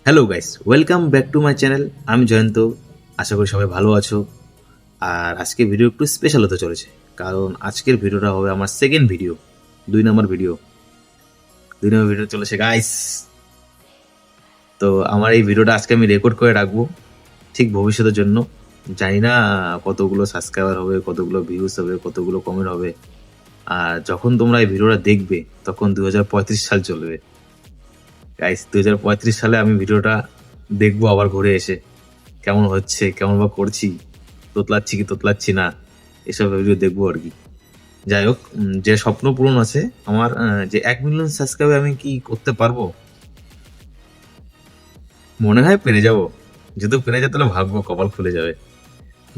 Hello guys, welcome back to my channel. আমি জয়ন্ত। আশা করি সবাই ভালো আছো। আর আজকে ভিডিও একটু স্পেশাল হতে চলেছে, কারণ আজকের ভিডিওটা হবে আমার সেকেন্ড ভিডিও, 2 নম্বর ভিডিও চলেছে গাইস। তো আমার এই ভিডিওটা আজকে আমি রেকর্ড করে রাখবো ঠিক ভবিষ্যতের জন্য। জানি না কতগুলো সাবস্ক্রাইবার হবে, কতগুলো ভিউজ হবে, কতগুলো কমেন্ট হবে। আর যখন তোমরা এই ভিডিওটা দেখবে তখন 2035 সাল চলবে গাইস। 2035 সালে আমি ভিডিওটা দেখবো আবার ঘুরে এসে, কেমন হচ্ছে, কেমন বা করছি, তোতলাচ্ছি কি তোতলাচ্ছি না, এসব ভিডিও দেখবো আর কি। যাই হোক, যে স্বপ্ন পূরণ আছে আমার, যে 1 মিলিয়ন সাবস্ক্রাইবে আমি কি করতে পারবো, মনে হয় পেরে যাব। যদি পেরে যায় তাহলে ভাগ্য কপাল খুলে যাবে।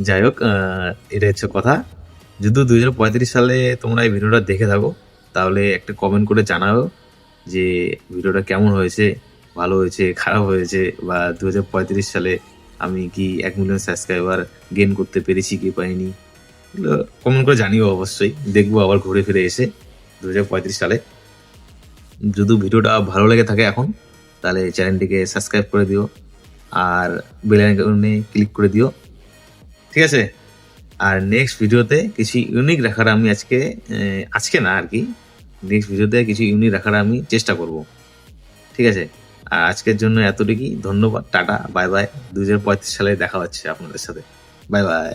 যাই হোক, এটা হচ্ছে কথা। যদি 2035 সালে তোমরা এই ভিডিওটা দেখে থাকো তাহলে একটা কমেন্ট করে জানাও যে ভিডিওটা কেমন হয়েছে, ভালো হয়েছে, খারাপ হয়েছে, বা 2035 সালে আমি কি 1 মিলিয়ন সাবস্ক্রাইবার গেইন করতে পেরেছি কি পাইনি। এগুলো কমেন্ট করে জানিও, অবশ্যই দেখবো আবার ঘুরে ফিরে এসে 2035 সালে। যদি ভিডিওটা ভালো লেগে থাকে এখন, তাহলে চ্যানেলটিকে সাবস্ক্রাইব করে দিও আর বেল আইকনে ক্লিক করে দিও, ঠিক আছে? আর নেক্সট ভিডিওতে কিছু ইউনিক রাখার আমি আজকে না আর কি, নেক্সট ভিডিওতে কিছু ইউনিক রাখার আমি চেষ্টা করব, ঠিক আছে? আর আজকের জন্য এতটুকুই। ধন্যবাদ, টাটা, বাই বাই। 2035 সালে দেখা হচ্ছে আপনাদের সাথে। Bye bye.